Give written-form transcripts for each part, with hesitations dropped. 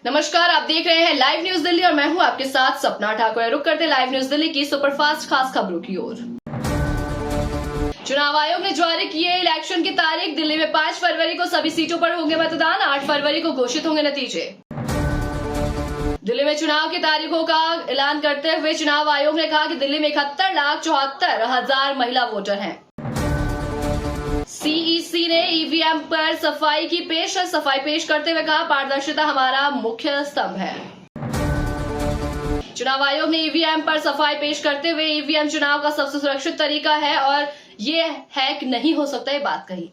नमस्कार, आप देख रहे हैं लाइव न्यूज दिल्ली और मैं हूं आपके साथ सपना ठाकुर। रुक करते लाइव न्यूज दिल्ली की सुपरफास्ट खास खबरों की ओर। चुनाव आयोग ने जारी किए इलेक्शन की तारीख। दिल्ली में 5 फरवरी को सभी सीटों पर होंगे मतदान। 8 फरवरी को घोषित होंगे नतीजे। दिल्ली में चुनाव की तारीखों का ऐलान करते हुए चुनाव आयोग ने कहा कि दिल्ली में 71,74,000 महिला वोटर हैं। सीईसी ने ईवीएम पर सफाई पेश करते हुए कहा, पारदर्शिता हमारा मुख्य स्तंभ है। चुनाव आयोग ने ईवीएम पर सफाई पेश करते हुए ईवीएम चुनाव का सबसे सुरक्षित तरीका है और ये हैक नहीं हो सकता, ये बात कही।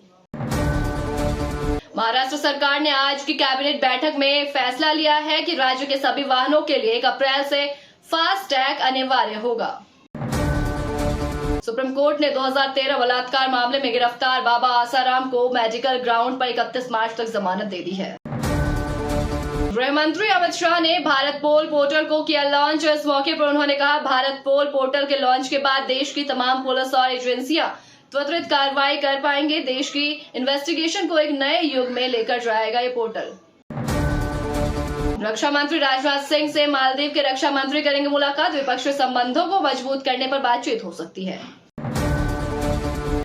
महाराष्ट्र सरकार ने आज की कैबिनेट बैठक में फैसला लिया है कि राज्य के सभी वाहनों के लिए 1 अप्रैल से फास्टैग अनिवार्य होगा। सुप्रीम कोर्ट ने 2013 बलात्कार मामले में गिरफ्तार बाबा आसाराम को मेडिकल ग्राउंड पर 31 मार्च तक जमानत दे दी है। गृह मंत्री अमित शाह ने भारत पोल पोर्टल को किया लॉन्च। इस मौके पर उन्होंने कहा, भारत पोल पोर्टल के लॉन्च के बाद देश की तमाम पुलिस और एजेंसियां त्वरित कार्रवाई कर पाएंगे। देश की इन्वेस्टिगेशन को एक नए युग में लेकर जाएगा ये पोर्टल। रक्षा मंत्री राजनाथ सिंह से मालदीव के रक्षा मंत्री करेंगे मुलाकात। द्विपक्षीय संबंधों को मजबूत करने पर बातचीत हो सकती है।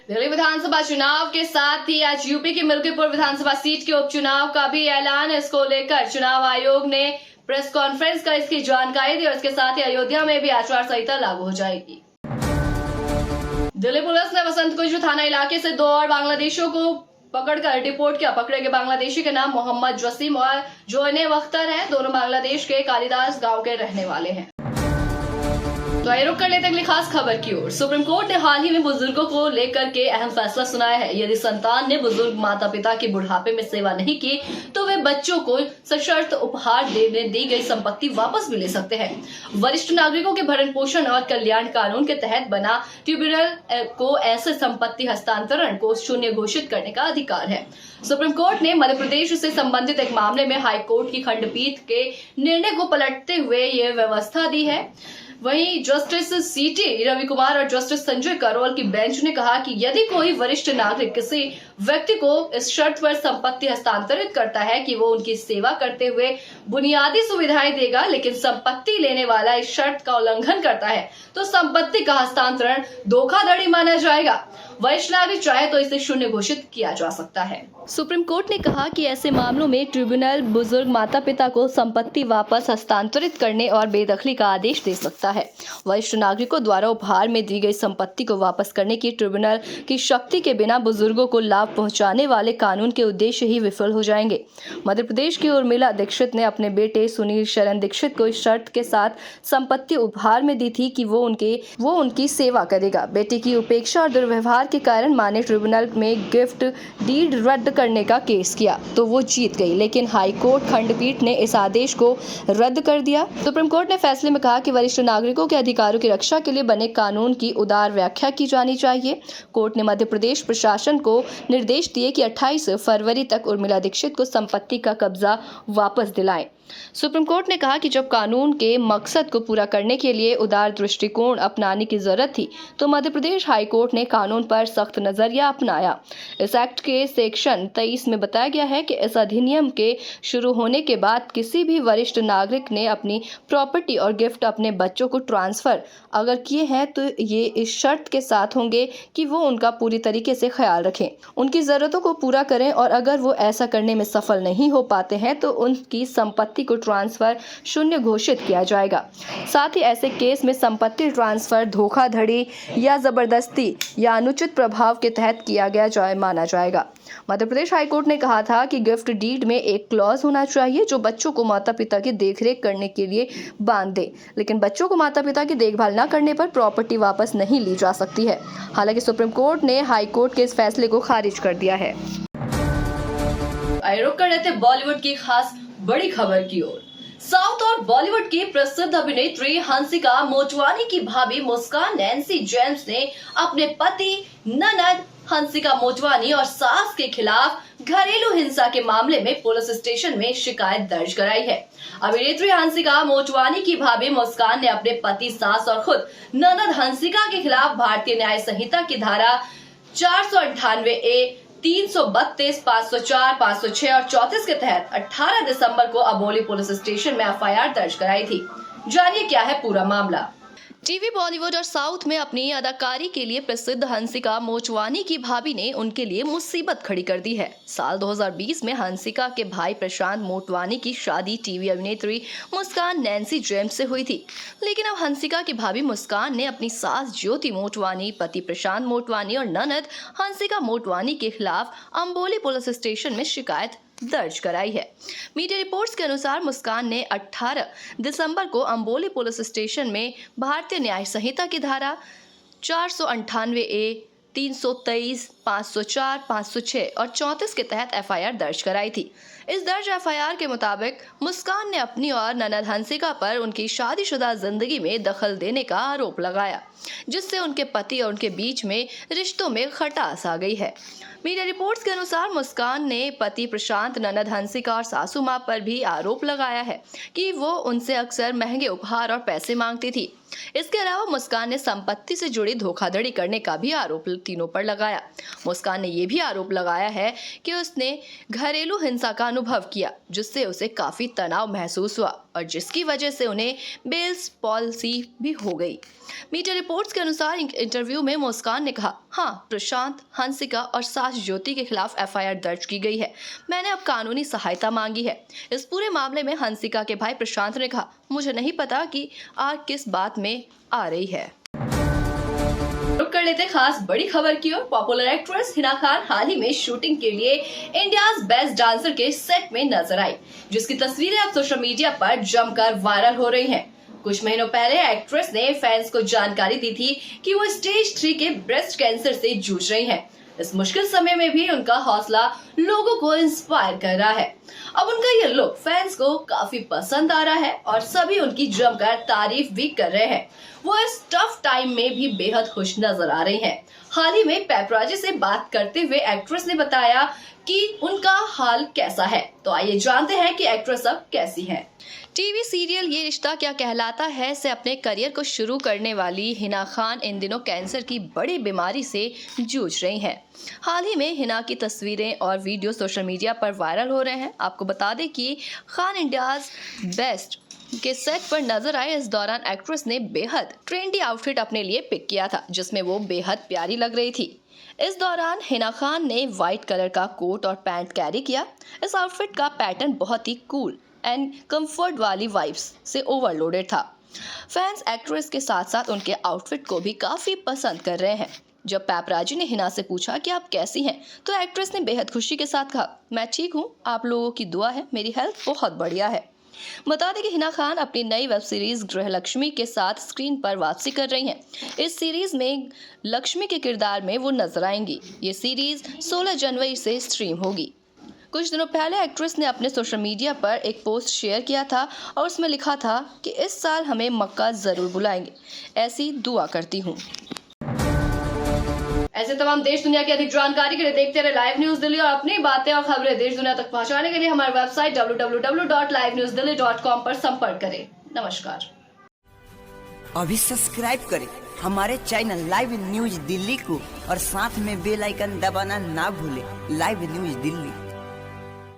दिल्ली विधानसभा चुनाव के साथ ही आज यूपी की मिल्कीपुर विधानसभा सीट के उपचुनाव का भी ऐलान। इसको लेकर चुनाव आयोग ने प्रेस कॉन्फ्रेंस कर इसकी जानकारी दी और इसके साथ ही अयोध्या में भी आचार संहिता लागू हो जाएगी। दिल्ली पुलिस ने वसंत कुंज थाना इलाके से 2 और बांग्लादेशियों को पकड़कर डिपोर्ट किया। पकड़े गए बांग्लादेशी के नाम मोहम्मद जसीम और जोइने अख्तर हैं। दोनों बांग्लादेश के कालिदास गांव के रहने वाले हैं। तो आइए रुक कर लेते अगली खास खबर की ओर। सुप्रीम कोर्ट ने हाल ही में बुजुर्गों को लेकर के अहम फैसला सुनाया है। यदि संतान ने बुजुर्ग माता पिता के बुढ़ापे में सेवा नहीं की तो वे बच्चों को सशर्त उपहार देने दी गई संपत्ति वापस भी ले सकते हैं। वरिष्ठ नागरिकों के भरण पोषण और कल्याण कानून के तहत बना ट्रिब्यूनल को ऐसे संपत्ति हस्तांतरण को शून्य घोषित करने का अधिकार है। सुप्रीम कोर्ट ने मध्य प्रदेश से संबंधित एक मामले में हाई कोर्ट की खंडपीठ के निर्णय को पलटते हुए ये व्यवस्था दी है। वहीं जस्टिस सीटी रवि कुमार और जस्टिस संजय करोल की बेंच ने कहा कि यदि कोई वरिष्ठ नागरिक किसी व्यक्ति को इस शर्त पर संपत्ति हस्तांतरित करता है कि वो उनकी सेवा करते हुए बुनियादी सुविधाएं देगा, लेकिन संपत्ति लेने वाला इस शर्त का उल्लंघन करता है, तो संपत्ति का हस्तांतरण धोखाधड़ी माना जाएगा। वरिष्ठ नागरिक चाहे तो इसे शून्य घोषित किया जा सकता है। सुप्रीम कोर्ट ने कहा कि ऐसे मामलों में ट्रिब्यूनल बुजुर्ग माता पिता को संपत्ति वापस हस्तांतरित करने और बेदखली का आदेश दे सकता है। वरिष्ठ नागरिकों द्वारा उपहार में दी गई संपत्ति को वापस करने की ट्रिब्यूनल की शक्ति के बिना बुजुर्गों को लाभ पहुंचाने वाले कानून के उद्देश्य ही विफल हो जाएंगे। मध्य प्रदेश की उर्मिला दीक्षित ने अपने बेटे सुनील शरण दीक्षित को इस शर्त के साथ संपत्ति उपहार में दी थी कि वो उनकी सेवा करेगा। बेटे की उपेक्षा और दुर्व्यवहार के कारण मां ने ट्रिब्यूनल में गिफ्ट डीड रद्द करने का केस किया तो वो जीत गई, लेकिन हाई कोर्ट खंडपीठ ने इस आदेश को रद्द कर दिया। सुप्रीम कोर्ट ने फैसले में कहा कि वरिष्ठ नागरिकों के अधिकारों की रक्षा के लिए बने कानून की उदार व्याख्या की जानी चाहिए। कोर्ट ने मध्य प्रदेश प्रशासन को निर्देश दिए कि 28 फरवरी तक उर्मिला दीक्षित को संपत्ति का कब्जा वापस दिलाएं। सुप्रीम कोर्ट ने कहा कि जब कानून के मकसद को पूरा करने के लिए उदार दृष्टिकोण अपनाने की जरूरत थी तो मध्य प्रदेश हाई कोर्ट ने कानून पर सख्त नजरिया अपनाया। इस एक्ट के सेक्शन 23 में बताया गया है कि इस अधिनियम के शुरू होने के बाद किसी भी वरिष्ठ नागरिक ने अपनी प्रॉपर्टी और गिफ्ट अपने बच्चों को ट्रांसफर अगर किए हैं तो ये इस शर्त के साथ होंगे कि वो उनका पूरी तरीके से ख्याल रखें, उनकी जरूरतों को पूरा करें और अगर वो ऐसा करने में सफल नहीं हो पाते हैं तो उनकी संपत्ति को ट्रांसफर शून्य घोषित किया जाएगा। साथ ही ऐसे केस में संपत्ति ट्रांसफर धोखाधड़ी या जबरदस्ती या अनुचित प्रभाव के तहत किया गया माना जाएगा। मध्य प्रदेश हाईकोर्ट ने कहा था कि गिफ्ट डीड में एक क्लॉज होना चाहिए जो बच्चों को माता पिता की देखरेख करने के लिए बांध दे, लेकिन बच्चों को माता पिता की देखभाल न करने पर प्रॉपर्टी वापस नहीं ली जा सकती है। हालांकि सुप्रीम कोर्ट ने हाई कोर्ट के इस फैसले को खारिज कर दिया है। रुक कर रहते बॉलीवुड की खास बड़ी खबर की ओर। साउथ और बॉलीवुड की प्रसिद्ध अभिनेत्री हंसिका मोटवानी की भाभी मुस्कान नैन्सी जेम्स ने अपने पति ननद हंसिका मोटवानी और सास के खिलाफ घरेलू हिंसा के मामले में पुलिस स्टेशन में शिकायत दर्ज कराई है। अभिनेत्री हंसिका मोटवानी की भाभी मुस्कान ने अपने पति, सास और खुद ननद हंसिका के खिलाफ भारतीय न्याय संहिता की धारा 498A 332, 504, 506 और 34 के तहत 18 दिसंबर को अबोली पुलिस स्टेशन में एफआईआर दर्ज कराई थी। जानिए क्या है पूरा मामला। टीवी, बॉलीवुड और साउथ में अपनी अदाकारी के लिए प्रसिद्ध हंसिका मोटवानी की भाभी ने उनके लिए मुसीबत खड़ी कर दी है। साल 2020 में हंसिका के भाई प्रशांत मोटवानी की शादी टीवी अभिनेत्री मुस्कान नैन्सी जेम्स से हुई थी, लेकिन अब हंसिका की भाभी मुस्कान ने अपनी सास ज्योति मोटवानी, पति प्रशांत मोटवानी और ननद हंसिका मोटवानी के खिलाफ अम्बोली पुलिस स्टेशन में शिकायत दर्ज कराई है। मीडिया रिपोर्ट्स के अनुसार मुस्कान ने 18 दिसंबर को अम्बोली पुलिस स्टेशन में भारतीय न्याय संहिता की धारा 498A, 323, 504, 506 और 34 के तहत एफआईआर दर्ज कराई थी। इस दर्ज एफआईआर के मुताबिक मुस्कान ने अपनी और ननद हंसिका पर उनकी शादीशुदा जिंदगी में दखल देने का आरोप लगाया, जिससे उनके पति और उनके बीच में रिश्तों में खटास आ गई है। मीडिया रिपोर्ट्स के अनुसार मुस्कान ने पति प्रशांत, ननद हंसिका और सासू मां पर भी आरोप लगाया है कि वो उनसे अक्सर महंगे उपहार और पैसे मांगती थी। इसके अलावा मुस्कान ने संपत्ति से जुड़ी धोखाधड़ी करने का भी आरोप तीनों पर लगाया। मुस्कान ने यह भी आरोप लगाया है कि उसने घरेलू हिंसा का अनुभव किया, जिससे उसे काफी तनाव महसूस हुआ और जिसकी वजह से उन्हें बेल्स पॉलिसी भी हो गई। मीडिया रिपोर्ट्स के अनुसार इंटरव्यू में मुस्कान ने कहा, हाँ, प्रशांत, हंसिका और सास ज्योति के खिलाफ एफआईआर दर्ज की गई है। मैंने अब कानूनी सहायता मांगी है। इस पूरे मामले में हंसिका के भाई प्रशांत ने कहा, मुझे नहीं पता कि आग किस बात में आ रही है। रुक कर लेते खास बड़ी खबर की ओर। पॉपुलर एक्ट्रेस हिना खान हाल ही में शूटिंग के लिए इंडियाज बेस्ट डांसर के सेट में नजर आई, जिसकी तस्वीरें अब सोशल मीडिया पर जमकर वायरल हो रही हैं। कुछ महीनों पहले एक्ट्रेस ने फैंस को जानकारी दी थी कि वो स्टेज 3 के ब्रेस्ट कैंसर से जूझ रही हैं। इस मुश्किल समय में भी उनका हौसला लोगों को इंस्पायर कर रहा है। अब उनका ये लुक फैंस को काफी पसंद आ रहा है और सभी उनकी जमकर तारीफ भी कर रहे हैं। वो इस टफ टाइम में भी बेहद खुश नजर आ रही हैं। हाल ही में पेपराजी से बात करते हुए एक्ट्रेस ने बताया कि उनका हाल कैसा है। तो आइए जानते हैं कि एक्ट्रेस अब कैसी हैं। टीवी सीरियल ये रिश्ता क्या कहलाता है से अपने करियर को शुरू करने वाली हिना खान इन दिनों कैंसर की बड़ी बीमारी से जूझ रही हैं। हाल ही में हिना की तस्वीरें और वीडियो सोशल मीडिया पर वायरल हो रहे हैं। आपको बता दें कि खान इंडियाज बेस्ट के सेट पर नजर आए। इस दौरान एक्ट्रेस ने बेहद ट्रेंडी आउटफिट अपने लिए पिक किया था, जिसमें वो बेहद प्यारी लग रही थी। इस दौरान हिना खान ने व्हाइट कलर का कोट और पैंट कैरी किया। इस आउटफिट का पैटर्न बहुत ही कूल एंड कंफर्ट वाली वाइब्स से ओवरलोडेड था। फैंस एक्ट्रेस के साथ साथ उनके आउटफिट को भी काफी पसंद कर रहे हैं। जब पेपराजी ने हिना से पूछा कि आप कैसी हैं, तो एक्ट्रेस ने बेहद खुशी के साथ कहा, मैं ठीक हूँ, आप लोगों की दुआ है, मेरी हेल्थ बहुत बढ़िया है। बता दें कि हिना खान अपनी नई वेब सीरीज गृहलक्ष्मी के साथ स्क्रीन पर वापसी कर रही हैं। इस सीरीज में लक्ष्मी के किरदार में वो नजर आएंगी। ये सीरीज 16 जनवरी से स्ट्रीम होगी। कुछ दिनों पहले एक्ट्रेस ने अपने सोशल मीडिया पर एक पोस्ट शेयर किया था और उसमें लिखा था कि इस साल हमें मक्का जरूर बुलाएंगे, ऐसी दुआ करती हूँ। ऐसे तमाम देश दुनिया की अधिक जानकारी के लिए देखते रहे लाइव न्यूज दिल्ली और अपनी बातें और खबरें देश दुनिया तक पहुंचाने के लिए हमारी वेबसाइट www.livenewsdelhi.com पर संपर्क करें। नमस्कार। अभी सब्सक्राइब करें हमारे चैनल लाइव न्यूज दिल्ली को और साथ में बेल आइकन दबाना ना भूलें। Live news Delhi.